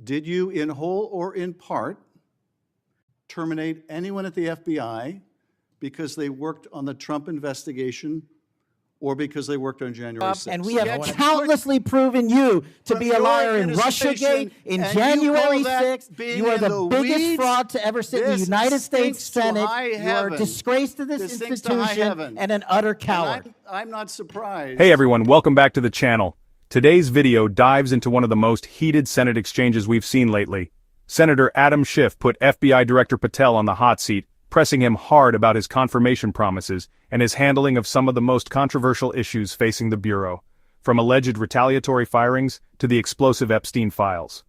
Did you, in whole or in part, terminate anyone at the FBI because they worked on the Trump investigation or because they worked on January 6th? And we have countlessly proven you to be a liar in Russiagate, in January 6th. You are the biggest fraud to ever sit in the United States Senate. You are a disgrace to this institution and an utter coward. I'm not surprised. Hey everyone, welcome back to the channel. Today's video dives into one of the most heated Senate exchanges we've seen lately. Senator Adam Schiff put FBI Director Patel on the hot seat, pressing him hard about his confirmation promises and his handling of some of the most controversial issues facing the Bureau, from alleged retaliatory firings to the explosive Epstein files.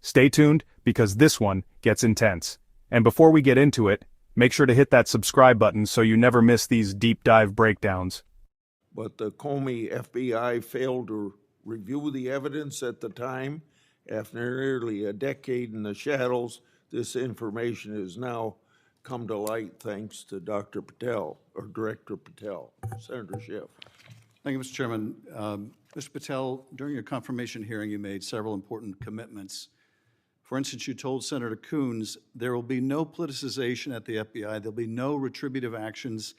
Stay tuned, because this one gets intense. And before we get into it, make sure to hit that subscribe button so you never miss these deep dive breakdowns. But the Comey FBI failed to review the evidence at the time. After nearly a decade in the shadows, this information has now come to light thanks to Dr. Patel, or Director Patel. Senator Schiff. Thank you, Mr. Chairman. Mr. Patel, during your confirmation hearing, you made several important commitments. For instance, you told Senator Coons there will be no politicization at the FBI. There'll be no retributive actions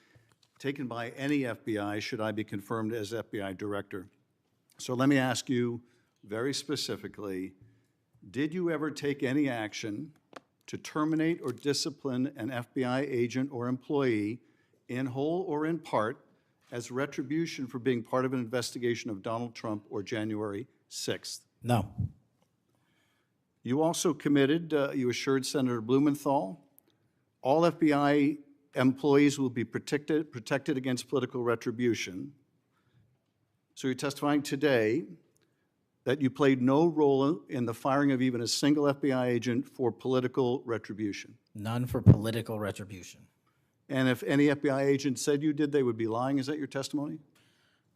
taken by any FBI should I be confirmed as FBI director. So let me ask you very specifically, did you ever take any action to terminate or discipline an FBI agent or employee in whole or in part as retribution for being part of an investigation of Donald Trump or January 6th? No. You also committed, you assured Senator Blumenthal, all FBI employees will be protected against political retribution. So you're testifying today that you played no role in the firing of even a single FBI agent for political retribution. None for political retribution. And if any FBI agent said you did, they would be lying. Is that your testimony?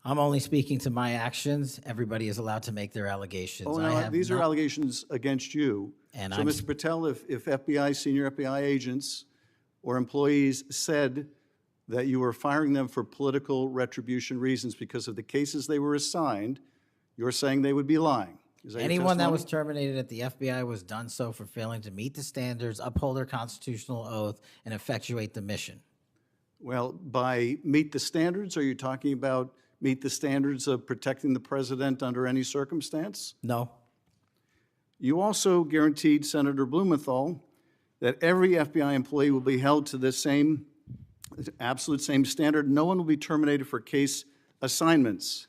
I'm only speaking to my actions. Everybody is allowed to make their allegations. Oh, no, these are allegations against you. And so, Mr. Patel, if FBI, senior FBI agents or employees said that you were firing them for political retribution reasons because of the cases they were assigned, you're saying they would be lying. Is that anyone that was terminated at the FBI was done so for failing to meet the standards, uphold their constitutional oath, and effectuate the mission. Well, by meet the standards, are you talking about meet the standards of protecting the president under any circumstance? No. You also guaranteed Senator Blumenthal that every FBI employee will be held to the same, absolute same standard. No one will be terminated for case assignments.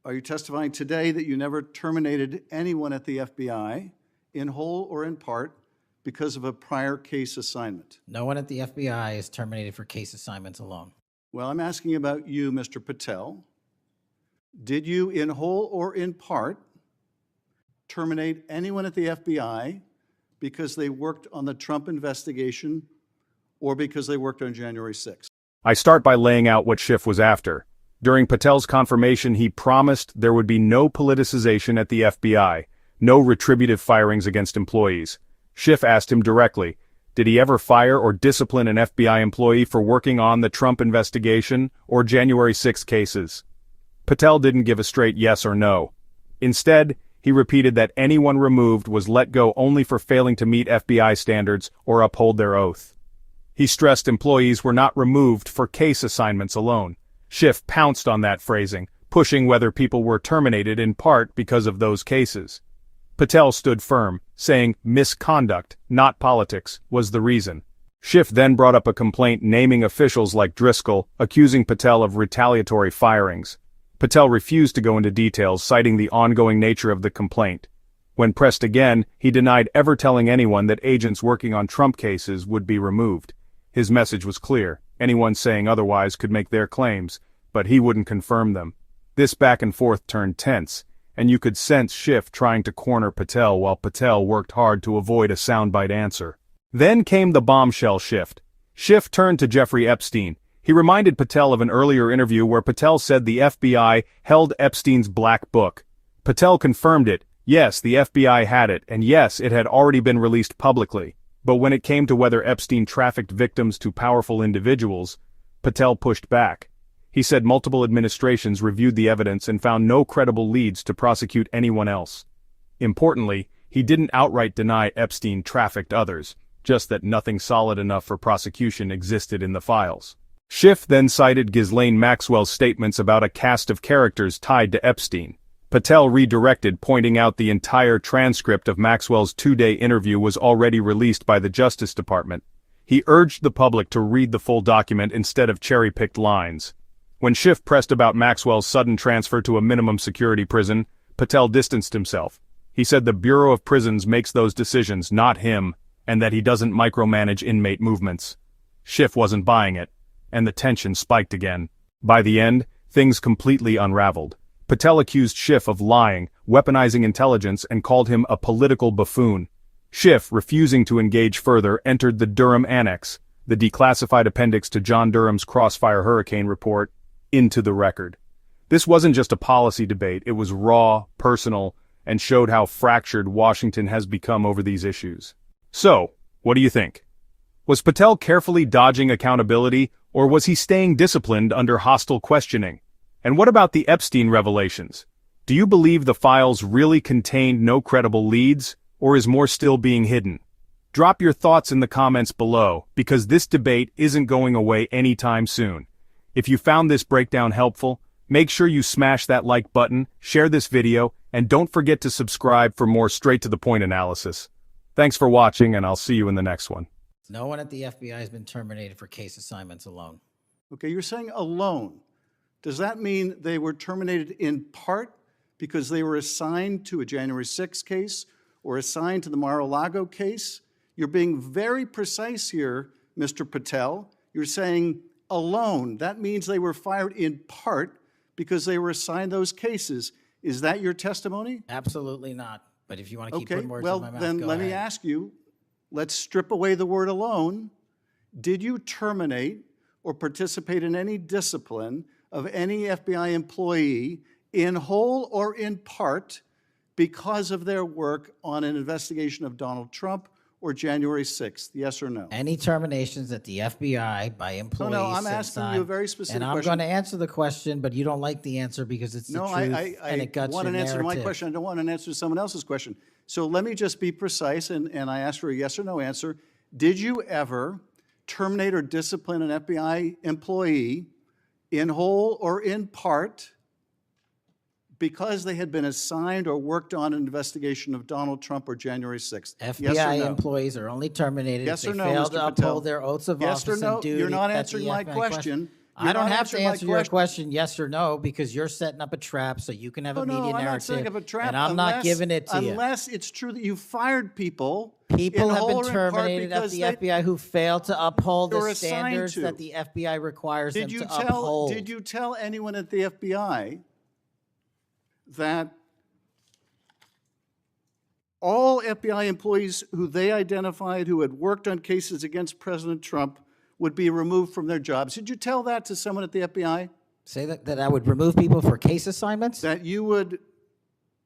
Are you testifying today that you never terminated anyone at the FBI, in whole or in part, because of a prior case assignment? No one at the FBI is terminated for case assignments alone. Well, I'm asking about you, Mr. Patel. Did you, in whole or in part, terminate anyone at the FBI because they worked on the Trump investigation or because they worked on January 6th? I start by laying out what Schiff was after. During Patel's confirmation, he promised there would be no politicization at the FBI, no retributive firings against employees. Schiff asked him directly, did he ever fire or discipline an FBI employee for working on the Trump investigation or January 6 cases? Patel didn't give a straight yes or no. Instead, he repeated that anyone removed was let go only for failing to meet FBI standards or uphold their oath. He stressed employees were not removed for case assignments alone. Schiff pounced on that phrasing, pushing whether people were terminated in part because of those cases. Patel stood firm, saying misconduct, not politics, was the reason. Schiff then brought up a complaint naming officials like Driscoll, accusing Patel of retaliatory firings. Patel refused to go into details, citing the ongoing nature of the complaint. When pressed again, he denied ever telling anyone that agents working on Trump cases would be removed. His message was clear. Anyone saying otherwise could make their claims, but he wouldn't confirm them. This back and forth turned tense, and you could sense Schiff trying to corner Patel while Patel worked hard to avoid a soundbite answer. Then came the bombshell shift. Schiff turned to Jeffrey Epstein. He reminded Patel of an earlier interview where Patel said the FBI held Epstein's black book. Patel confirmed it. Yes, the FBI had it, and yes, it had already been released publicly. But when it came to whether Epstein trafficked victims to powerful individuals, Patel pushed back. He said multiple administrations reviewed the evidence and found no credible leads to prosecute anyone else. Importantly, He didn't outright deny Epstein trafficked others, just that nothing solid enough for prosecution existed in the files. Schiff then cited Ghislaine Maxwell's statements about a cast of characters tied to Epstein. Patel redirected, pointing out the entire transcript of Maxwell's 2-day interview was already released by the Justice Department. He urged the public to read the full document instead of cherry-picked lines. When Schiff pressed about Maxwell's sudden transfer to a minimum security prison, Patel distanced himself. He said the Bureau of Prisons makes those decisions, not him, and that he doesn't micromanage inmate movements. Schiff wasn't buying it, and the tension spiked again. By the end, things completely unraveled. Patel accused Schiff of lying, weaponizing intelligence, and called him a political buffoon. Schiff, refusing to engage further, entered the Durham Annex, the declassified appendix to John Durham's Crossfire Hurricane report, into the record. This wasn't just a policy debate, it was raw, personal, and showed how fractured Washington has become over these issues. So, what do you think? Was Patel carefully dodging accountability, or was he staying disciplined under hostile questioning? And what about the Epstein revelations? Do you believe the files really contained no credible leads, or is more still being hidden? Drop your thoughts in the comments below, because this debate isn't going away anytime soon. If you found this breakdown helpful, make sure you smash that like button, share this video, and don't forget to subscribe for more straight-to-the-point analysis. Thanks for watching, and I'll see you in the next one. No one at the FBI has been terminated for case assignments alone. Okay, you're saying alone. Does that mean they were terminated in part because they were assigned to a January 6th case or assigned to the Mar-a-Lago case? You're being very precise here, Mr. Patel. You're saying alone. That means they were fired in part because they were assigned those cases. Is that your testimony? Absolutely not. But if you want to keep putting words well, in my mouth, then go let ahead. me ask you, let's strip away the word alone. Did you terminate or participate in any discipline of any FBI employee in whole or in part because of their work on an investigation of Donald Trump or January 6th? Yes or no? Any terminations at the FBI by employees? No, I'm asking you a very specific question. And I'm going to answer the question, but you don't like the answer because it's the truth and it guts want your an answer to my narrative. question. I don't want an answer to someone else's question. So let me just be precise, and I ask for a yes or no answer. Did you ever terminate or discipline an FBI employee in whole or in part because they had been assigned or worked on an investigation of Donald Trump or January 6th? FBI yes or no? employees are only terminated Yes if or they no, fail Mr. to Patel? uphold their oaths of Yes or office no? and duty. You're not at the answering my FBI question. I don't not have to answering my answer your question yes or no because you're setting up a trap so you can have a media I'm narrative. not setting up a trap and I'm not giving it to you. Unless it's true that you fired people. People in have whole been or in part terminated at because the they- FBI who failed to uphold You're the assigned standards to. that the FBI requires them Did you to tell? uphold. Did you tell anyone at the FBI that all FBI employees who they identified who had worked on cases against President Trump would be removed from their jobs? Did you tell that to someone at the FBI? Say that I would remove people for case assignments? That you would,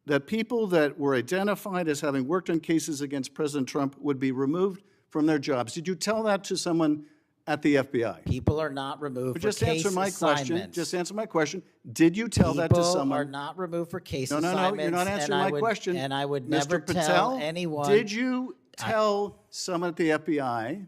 that people that were identified as having worked on cases against President Trump would be removed from their jobs? Did you tell that to someone at the FBI? People are not removed But for just case answer my question. assignments. Just answer my question. Did you tell that to People someone? are not removed for case No, assignments. you're not answering my question. And I would Mr. never Patel, tell anyone. Did you tell someone at the FBI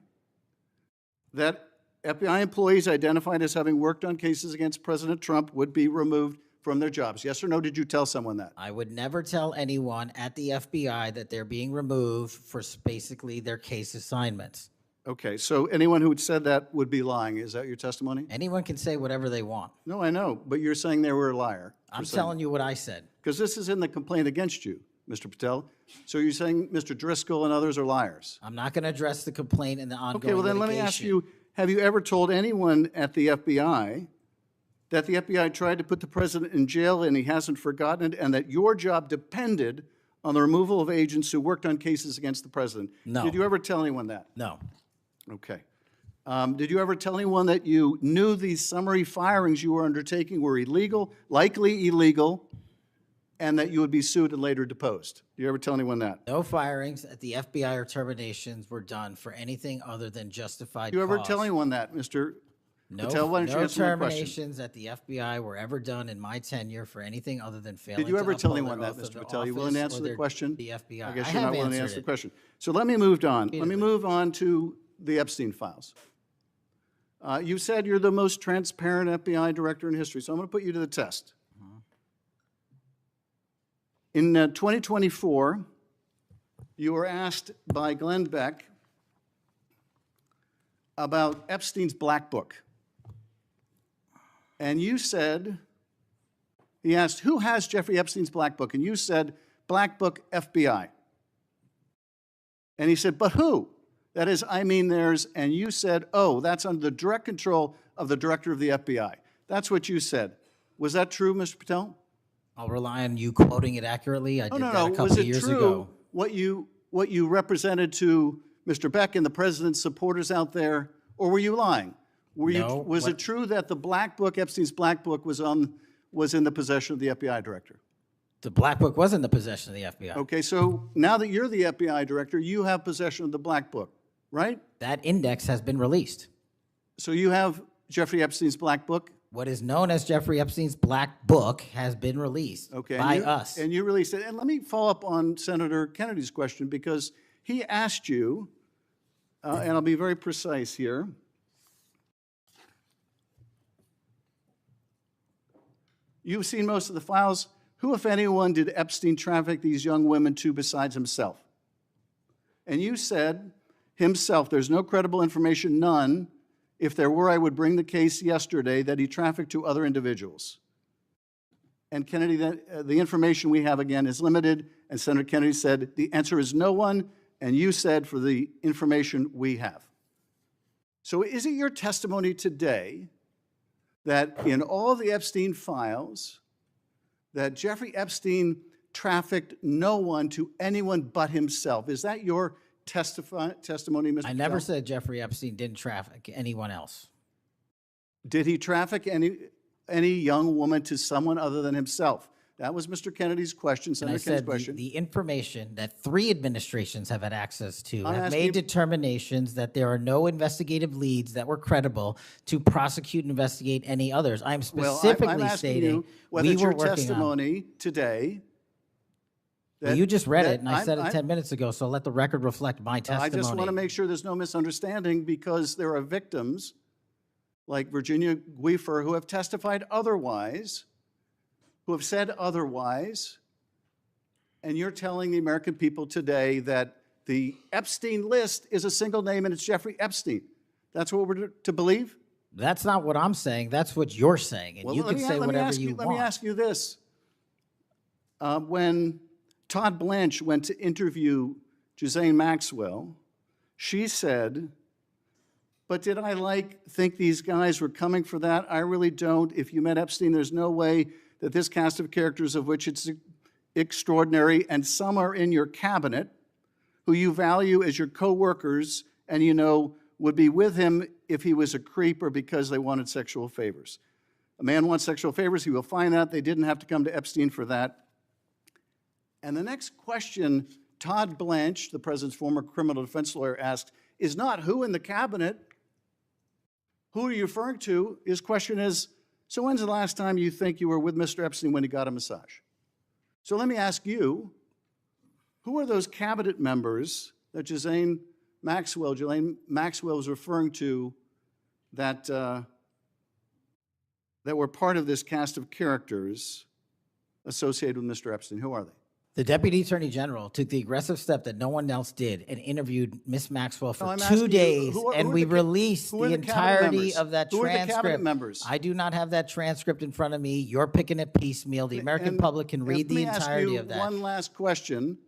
that FBI employees identified as having worked on cases against President Trump would be removed from their jobs? Yes or no, did you tell someone that? I would never tell anyone at the FBI that they're being removed for basically their case assignments. Okay, so anyone who had said that would be lying. Is that your testimony? Anyone can say whatever they want. No, I know, but you're saying they were a liar. I'm telling you what I said. Because this is in the complaint against you, Mr. Patel. So you're saying Mr. Driscoll and others are liars? I'm not going to address the complaint and the ongoing Okay, well then let me ask litigation. you, have you ever told anyone at the FBI that the FBI tried to put the president in jail and he hasn't forgotten it, and that your job depended on the removal of agents who worked on cases against the president? No. Did you ever tell anyone that? No. Okay. Did you ever tell anyone that you knew these summary firings you were undertaking were illegal, likely illegal, and that you would be sued and later deposed? Did you ever tell anyone that? No firings at the FBI or terminations were done for anything other than justified Did you ever cause. tell anyone that, Mr. Patel, why don't you answer my question? Terminations at the FBI were ever done in my tenure for anything other than failing. Did you ever to tell uphold anyone their that, oath of Mr. Patel? You willing to answer the question? The FBI. I guess I you're have not willing to answered answer the it. question. So let me move on. Let me Repeatedly. move on to the Epstein files. You said you're the most transparent FBI director in history, so I'm going to put you to the test. In 2024, you were asked by Glenn Beck about Epstein's Black Book. And you said, he asked, who has Jeffrey Epstein's Black Book? And you said, Black Book FBI. And he said, but who? That is, I mean theirs. And you said, oh, that's under the direct control of the director of the FBI. That's what you said. Was that true, Mr. Patel? I'll rely on you quoting it accurately. I did that a couple Was of it years true ago. what you represented to Mr. Beck and the president's supporters out there, or were you lying? No, Was it true that the Black Book, Epstein's Black Book, was in the possession of the FBI director? The Black Book was in the possession of the FBI. Okay, so now that you're the FBI director, you have possession of the Black Book, right? That index has been released. So you have Jeffrey Epstein's Black Book? What is known as Jeffrey Epstein's Black Book has been released by us. And you released it. And let me follow up on Senator Kennedy's question, because he asked you, and I'll be very precise here. You've seen most of the files. Who, if anyone, did Epstein traffic these young women to besides himself? And you said, himself. There's no credible information, none. If there were, I would bring the case yesterday that he trafficked to other individuals. And Kennedy, the information we have, again, is limited. And Senator Kennedy said, the answer is no one. And you said, for the information we have. So is it your testimony today that in all the Epstein files, that Jeffrey Epstein trafficked no one to anyone but himself? Is that your testimony, Mr. I never Patel? said Jeffrey Epstein didn't traffic anyone else. Did he traffic any young woman to someone other than himself? That was Mr. Kennedy's question, And I Senator Kennedy's said question. the information that 3 administrations have had access to I'm have asking made you- determinations that there are no investigative leads that were credible to prosecute and investigate any others. I'm specifically I'm asking stating you whether we it's were your working on. testimony today. Well, you just read that it, and I said it 10 minutes ago, so let the record reflect my testimony. I just want to make sure there's no misunderstanding, because there are victims like Virginia Guifer who have testified otherwise, who have said otherwise, and you're telling the American people today that the Epstein list is a single name and it's Jeffrey Epstein. That's what we're to believe? That's not what I'm saying. That's what you're saying, and Well, you let can me- say let me whatever ask you Let want. me ask you this. When Todd Blanche went to interview Ghislaine Maxwell, she said, but did I think these guys were coming for that? I really don't. If you met Epstein, there's no way that this cast of characters, of which it's extraordinary, and some are in your cabinet, who you value as your co-workers, and you know would be with him if he was a creep or because they wanted sexual favors. A man wants sexual favors, he will find that. They didn't have to come to Epstein for that. And the next question Todd Blanche, the president's former criminal defense lawyer, asked is not who in the cabinet, who are you referring to? His question is, so when's the last time you think you were with Mr. Epstein when he got a massage? So let me ask you, who are those cabinet members that Ghislaine Maxwell was referring to that, that were part of this cast of characters associated with Mr. Epstein? Who are they? The Deputy Attorney General took the aggressive step that no one else did and interviewed Miss Maxwell for I'm asking 2 you, days, who are and the we ca- released who are the the cabinet entirety members? of that Who are the transcript. cabinet members? I do not have that transcript in front of me. You're picking it piecemeal. The American And- public can read and the let me entirety ask of you that. one last question,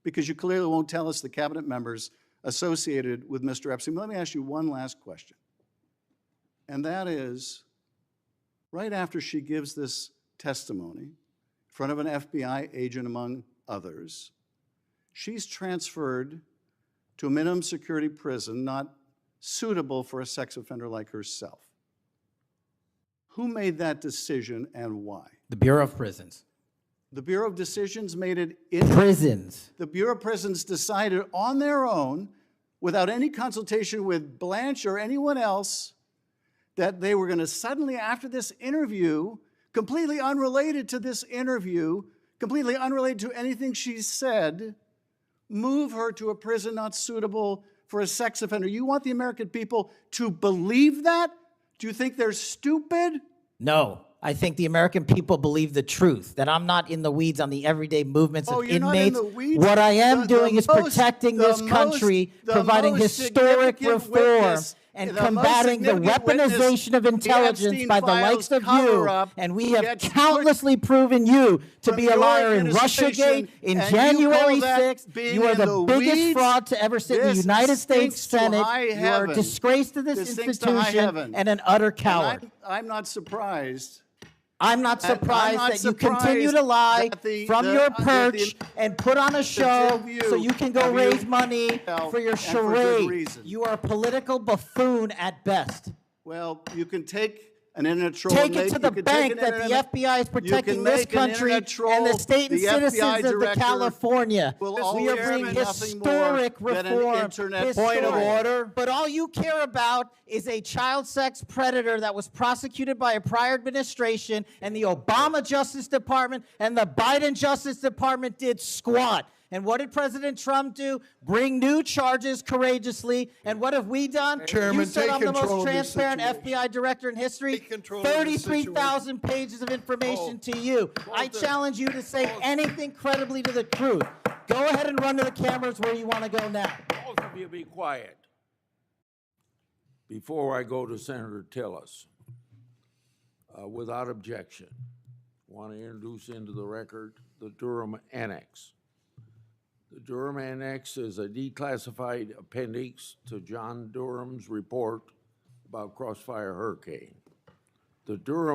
because you clearly won't tell us the cabinet members associated with Mr. Epstein. Let me ask you one last question. And that is, right after she gives this testimony in front of an FBI agent, among others, she's transferred to a minimum security prison not suitable for a sex offender like herself. Who made that decision and why? The Bureau of Prisons. The Bureau of Decisions made it in Prisons. the Bureau of Prisons decided on their own, without any consultation with Blanche or anyone else, that they were going to suddenly, after this interview, completely unrelated to this interview, completely unrelated to anything she said, move her to a prison not suitable for a sex offender. You want the American people to believe that? Do you think they're stupid? No. I think the American people believe the truth, that I'm not in the weeds on the everyday movements of you're not in inmates. the weeds? What I am doing is most- protecting this country, the providing most historic significant reform, witness- and the most combating the significant witness, weaponization of the intelligence Epstein by the likes files of you. cover-up And we have gets countlessly proven you to from be a your liar in administration, Russiagate, in and you January call that 6th. being You are in the the biggest weeds? fraud to ever sit in the This United States stinks to Senate. high You are a heaven. disgrace to this This stinks to high institution heaven. and an utter And coward. I'm not surprised. I'm not I'm surprised not that you continue surprised to lie that from your perch and put on a show two of you so you can go have raise you- money Well, for your and for good charade. reason. You are a political buffoon at best. Well, you can take an internet troll. Take and it make- to the you can take bank an that the internet- FBI is you protecting can this make an country internet troll, and the state and the FBI citizens of the director California. will We always are be bringing nothing more historic than an reform. internet Point of troll. order. But all you care about is a child sex predator that was prosecuted by a prior administration, and the Obama Justice Department and the Biden Justice Department did squat. And what did President Trump do? Bring new charges courageously. And what have we done? Chairman, You said take I'm the control most of this transparent situation. FBI director in history. Take control of this 33,000 pages of information to you. I challenge you to say anything credibly to the truth. Go ahead and run to the cameras where you want to go now. Both of you be quiet. Before I go to Senator Tillis, without objection, want to introduce into the record the Durham Annex. The Durham Annex is a declassified appendix to John Durham's report about Crossfire Hurricane. The Durham